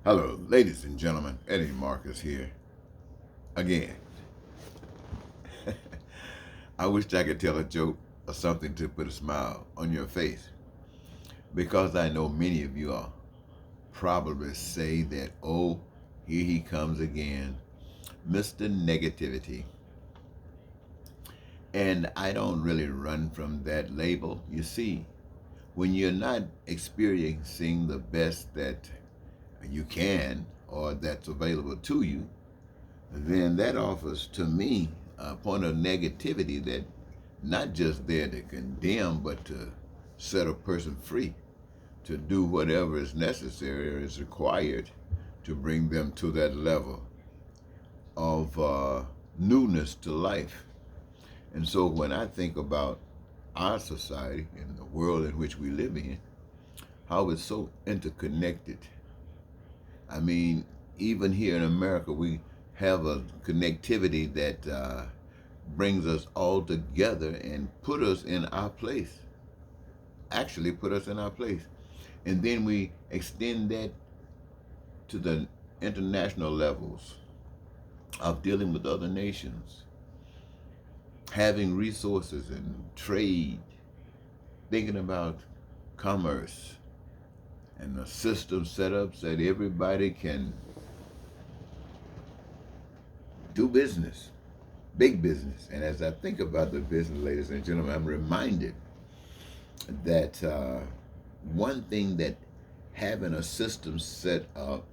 Hello, ladies and gentlemen. Eddie Marcus here again. I wish I could tell a joke or something to put a smile on your face because I know many of you are probably say that, oh, here he comes again, Mr. Negativity. And I don't really run from that label. You see, when you're not experiencing the best that you can or that's available to you, then that offers to me a point of negativity that not just there to condemn, but to set a person free, to do whatever is necessary or is required to bring them to that level of newness to life. And so when I think about our society and the world in which we live in, how it's so interconnected. I mean, even here in America, we have a connectivity that brings us all together and put us in our place. Actually, put us in our place. And then we extend that to the international levels of dealing with other nations, having resources and trade, thinking about commerce and a system set up so that everybody can do business, big business. And as I think about the business, ladies and gentlemen, I'm reminded that one thing that having a system set up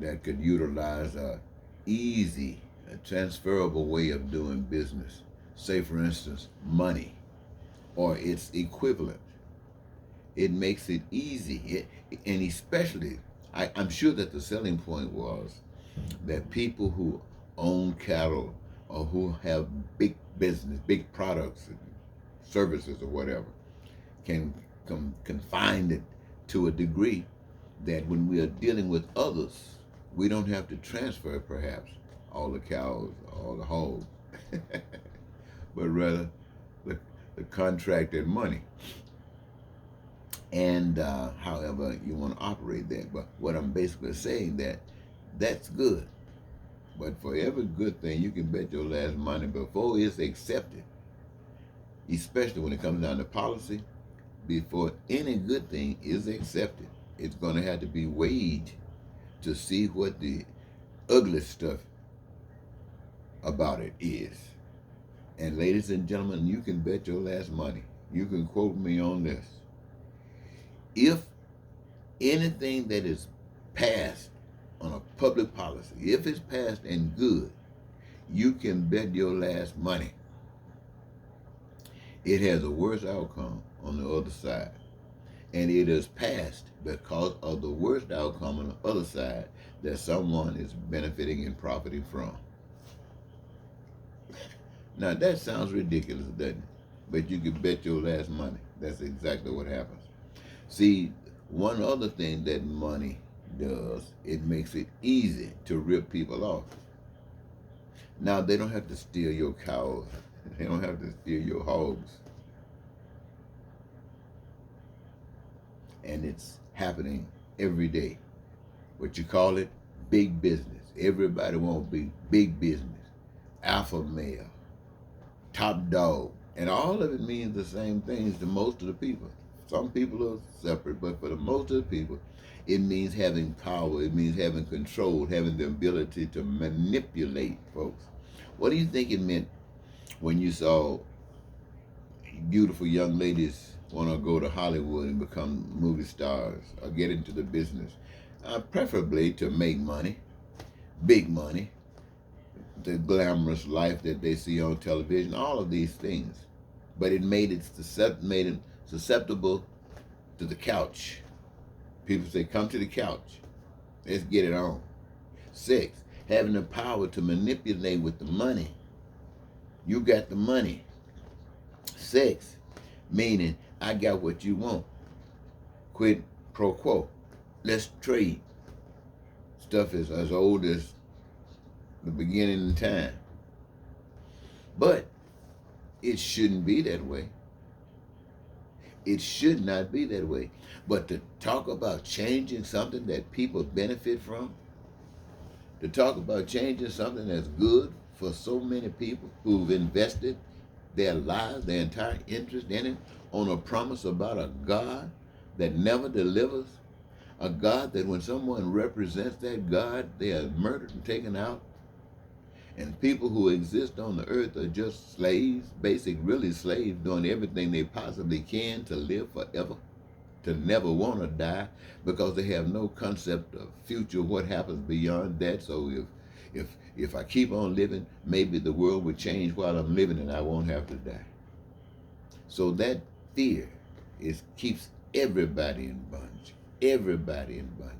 that could utilize a easy, a transferable way of doing business, say for instance, money or its equivalent, it makes it easy. And especially, I'm sure that the selling point was that people who own cattle or who have big business, big products and services or whatever, can confine it to a degree that when we are dealing with others, we don't have to transfer perhaps all the cows, all the hogs, but rather the contracted money. And however you want to operate that. But what I'm basically saying that's good. But for every good thing, you can bet your last money before it's accepted, especially when it comes down to policy, before any good thing is accepted, it's going to have to be weighed to see what the ugly stuff about it is. And ladies and gentlemen, you can bet your last money. You can quote me on this. If anything that is passed on a public policy, if it's passed and good, you can bet your last money it has a worse outcome on the other side. And it is passed because of the worst outcome on the other side that someone is benefiting and profiting from. Now that sounds ridiculous, doesn't it? But you can bet your last money. That's exactly what happens. See, one other thing that money does, it makes it easy to rip people off. Now they don't have to steal your cows. They don't have to steal your hogs. And it's happening every day. What you call it? Big business. Everybody wants to be big business. Alpha male. Top dog. And all of it means the same things to most of the people. Some people are separate, but for the most of the people, it means having power. It means having control, having the ability to manipulate folks. What do you think it meant when you saw beautiful young ladies want to go to Hollywood and become movie stars or get into the business? Preferably to make money, big money, the glamorous life that they see on television, all of these things. But it made it susceptible to the couch. People say, come to the couch. Let's get it on. 6, having the power to manipulate with the money. You got the money. 6, meaning I got what you want. Quid pro quo. Let's trade. Stuff is as old as the beginning of time. But it shouldn't be that way. It should not be that way. But to talk about changing something that people benefit from, to talk about changing something that's good for so many people who've invested their lives, their entire interest in it, on a promise about a God that never delivers, a God that when someone represents that God, they are murdered and taken out, and people who exist on the earth are just slaves, really slaves, doing everything they possibly can to live forever, to never want to die, because they have no concept of future, what happens beyond that. So if I keep on living, maybe the world would change while I'm living and I won't have to die. So that fear keeps everybody in bondage. Everybody in bondage.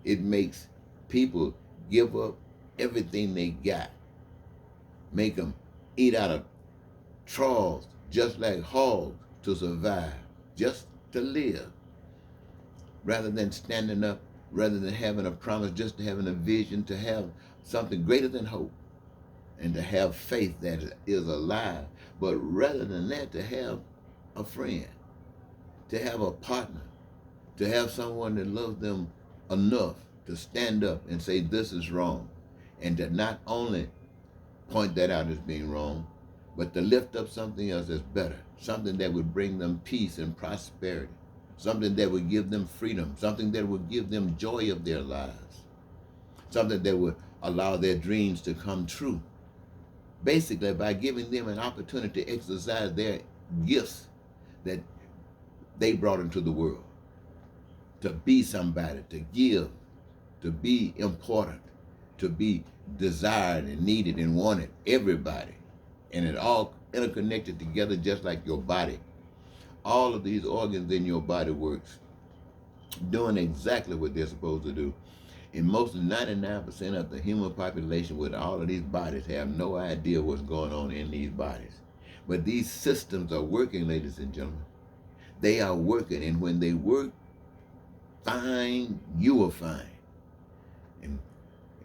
It makes people give up everything they got. Make them eat out of troughs just like hogs to survive, just to live. Rather than standing up, rather than having a promise, just having a vision, to have something greater than hope, and to have faith that is alive. But rather than that, to have a friend, to have a partner, to have someone that loves them enough to stand up and say this is wrong, and to not only point that out as being wrong, but to lift up something else that's better, something that would bring them peace and prosperity, something that would give them freedom, something that would give them joy of their lives, something that would allow their dreams to come true. Basically, by giving them an opportunity to exercise their gifts that they brought into the world, to be somebody, to give, to be important, to be desired and needed and wanted, everybody. And it all interconnected together just like your body. All of these organs in your body works, doing exactly what they're supposed to do. And most 99% of the human population with all of these bodies have no idea what's going on in these bodies. But these systems are working, ladies and gentlemen. They are working, and when they work fine, you are fine.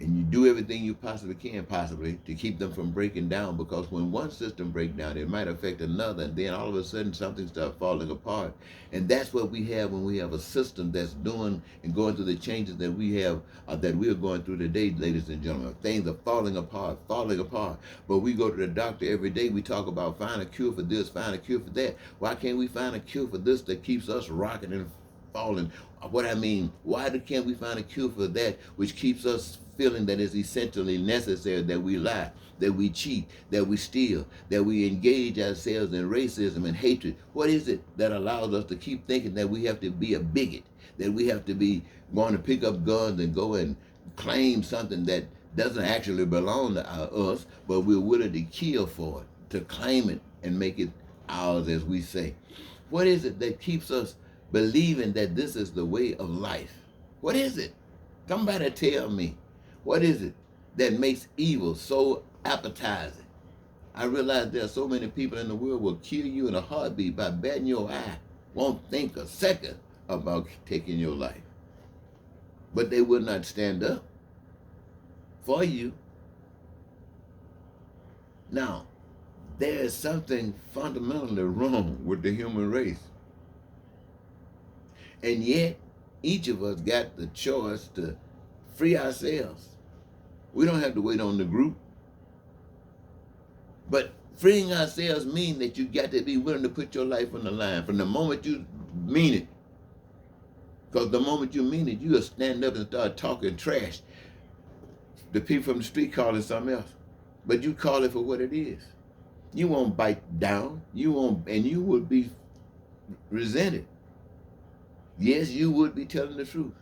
And you do everything you possibly can, to keep them from breaking down, because when one system breaks down, it might affect another, and then all of a sudden something starts falling apart. And that's what we have when we have a system that's doing and going through the changes that we have, that we are going through today, ladies and gentlemen. Things are falling apart. But we go to the doctor every day, we talk about find a cure for this, find a cure for that. Why can't we find a cure for this that keeps us rocking and falling? What I mean, why can't we find a cure for that which keeps us feeling that it's essentially necessary that we lie, that we cheat, that we steal, that we engage ourselves in racism and hatred? What is it that allows us to keep thinking that we have to be a bigot, that we have to be going to pick up guns and go and claim something that doesn't actually belong to us, but we're willing to kill for it, to claim it and make it ours, as we say? What is it that keeps us believing that this is the way of life? What is it? Somebody tell me. What is it that makes evil so appetizing? I realize there are so many people in the world will kill you in a heartbeat by batting your eye, won't think a second about taking your life. But they will not stand up for you. Now, there is something fundamentally wrong with the human race. And yet, each of us got the choice to free ourselves. We don't have to wait on the group. But freeing ourselves means that you got to be willing to put your life on the line from the moment you mean it. Because the moment you mean it, you'll stand up and start talking trash. The people from the street call it something else. But you call it for what it is. You won't bite down. You won't, and you would be resented. Yes, you would be telling the truth.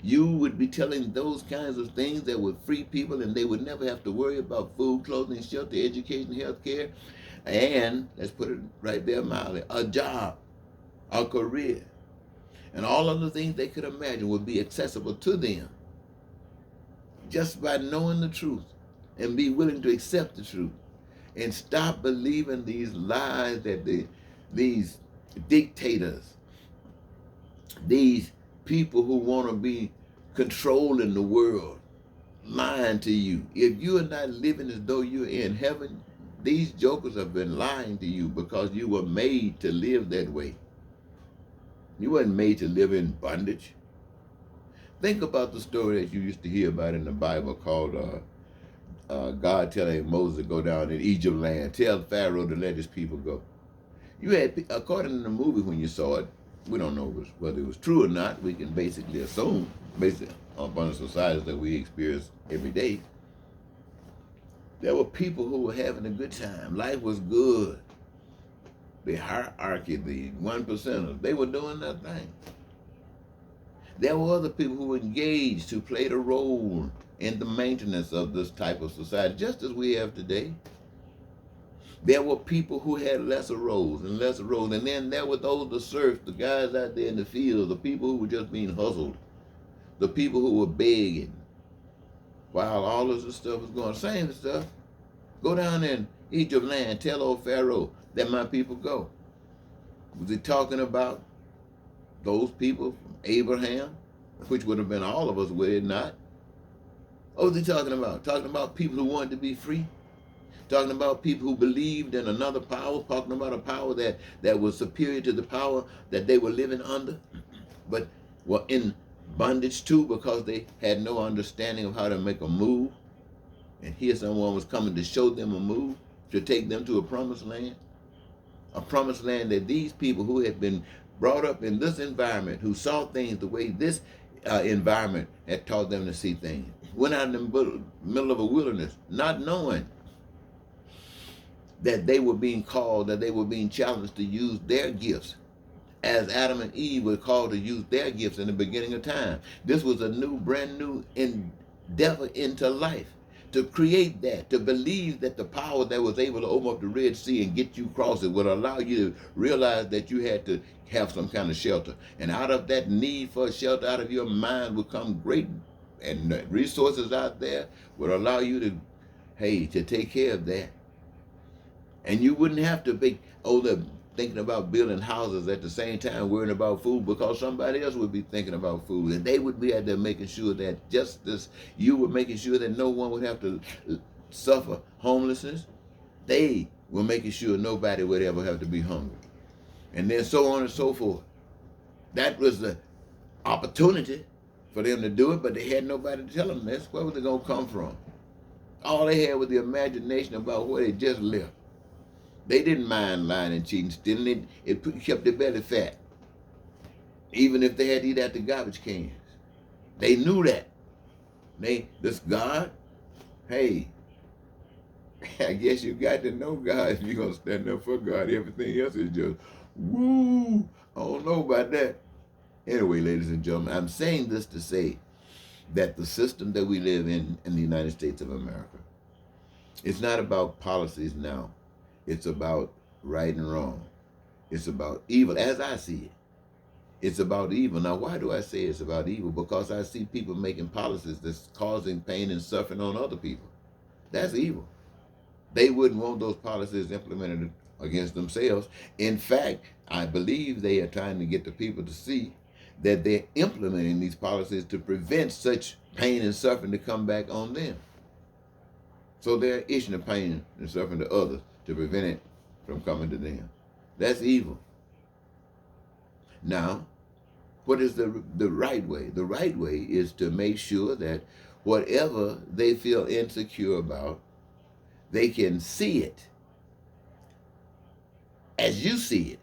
You would be telling those kinds of things that would free people, and they would never have to worry about food, clothing, shelter, education, health care, and, let's put it right there mildly, a job, a career. And all of the things they could imagine would be accessible to them just by knowing the truth and be willing to accept the truth and stop believing these lies that these dictators, these people who want to be controlling the world, lying to you. If you are not living as though you're in heaven, These jokers have been lying to you because you were made to live that way. You weren't made to live in bondage. Think about the story that you used to hear about in the Bible called God telling Moses to go down in Egypt land, tell Pharaoh to let his people go. You had, according to the movie when you saw it, we don't know whether it was true or not. We can basically assume, based upon the societies that we experience every day, there were people who were having a good time. Life was good. The hierarchy, the 1%ers, they were doing their thing. There were other people who were engaged, who played a role in the maintenance of this type of society, just as we have today. There were people who had lesser roles and lesser roles. And then there were those, the serfs, the guys out there in the fields, the people who were just being hustled, the people who were begging while all of this stuff was going. Same stuff. Go down in Egypt land, tell old Pharaoh that my people go. Was he talking about those people from Abraham, which would have been all of us, would it not? What was he talking about? Talking about people who wanted to be free? Talking about people who believed in another power, talking about a power that was superior to the power that they were living under, but were in bondage too because they had no understanding of how to make a move. And here someone was coming to show them a move, to take them to a promised land that these people who had been brought up in this environment, who saw things the way this environment had taught them to see things, went out in the middle of a wilderness, not knowing that they were being called, that they were being challenged to use their gifts, as Adam and Eve were called to use their gifts in the beginning of time. This was a brand new endeavor into life, to create that, to believe that the power that was able to open up the Red Sea and get you across it would allow you to realize that you had to have some kind of shelter. And out of that need for a shelter, out of your mind would come great and resources out there would allow you to, hey, to take care of that. And you wouldn't have to be thinking about building houses at the same time worrying about food, because somebody else would be thinking about food, and they would be out there making sure that just as you were making sure that no one would have to suffer homelessness, they were making sure nobody would ever have to be hungry. And then so on and so forth. That was the opportunity for them to do it, but they had nobody to tell them this. Where was it going to come from? All they had was the imagination about where they just left. They didn't mind lying and cheating, stealing. It kept their belly fat. Even if they had to eat out the garbage cans. They knew that. This God, hey, I guess you got to know God if you're going to stand up for God. Everything else is just, woo, I don't know about that. Anyway, ladies and gentlemen, I'm saying this to say that the system that we live in the United States of America, it's not about policies now. It's about right and wrong. It's about evil, as I see it. It's about evil. Now, why do I say it's about evil? Because I see people making policies that's causing pain and suffering on other people. That's evil. They wouldn't want those policies implemented against themselves. In fact, I believe they are trying to get the people to see that they're implementing these policies to prevent such pain and suffering to come back on them. So they're issuing the pain and suffering to others to prevent it from coming to them. That's evil. Now, what is the right way? The right way is to make sure that whatever they feel insecure about, they can see it as you see it,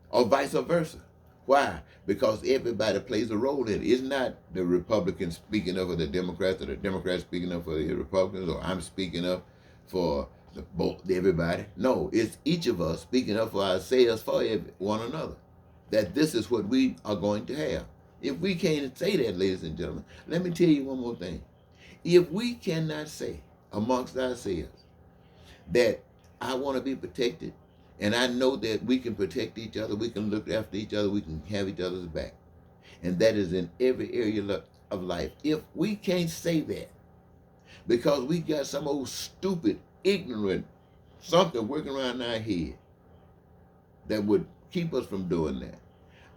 or vice versa. Why? Because everybody plays a role in it. It's not the Republicans speaking up for the Democrats, or the Democrats speaking up for the Republicans, or I'm speaking up for everybody. No, it's each of us speaking up for ourselves, for one another, that this is what we are going to have. If we can't say that, ladies and gentlemen, let me tell you one more thing. If we cannot say amongst ourselves that I want to be protected, and I know that we can protect each other, we can look after each other, we can have each other's back, and that is in every area of life. If we can't say that because we got some old stupid, ignorant something working around our head that would keep us from doing that,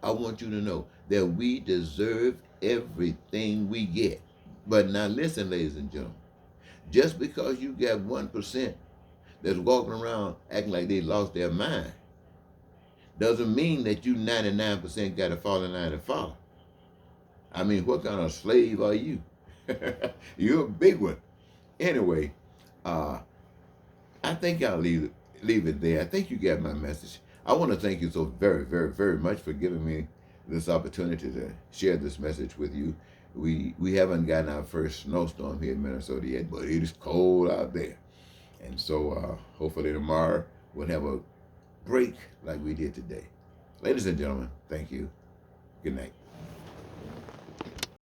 I want you to know that we deserve everything we get. But now listen, ladies and gentlemen, just because you got 1%, that's walking around acting like they lost their mind doesn't mean that you 99% got to fall in line and follow. I mean, what kind of slave are you? You're a big one. Anyway, I think I'll leave it there. I think you got my message. I want to thank you so very, very, very much for giving me this opportunity to share this message with you. We haven't gotten our first snowstorm here in Minnesota yet, but it is cold out there. And so hopefully tomorrow we'll have a break like we did today. Ladies and gentlemen, thank you. Good night.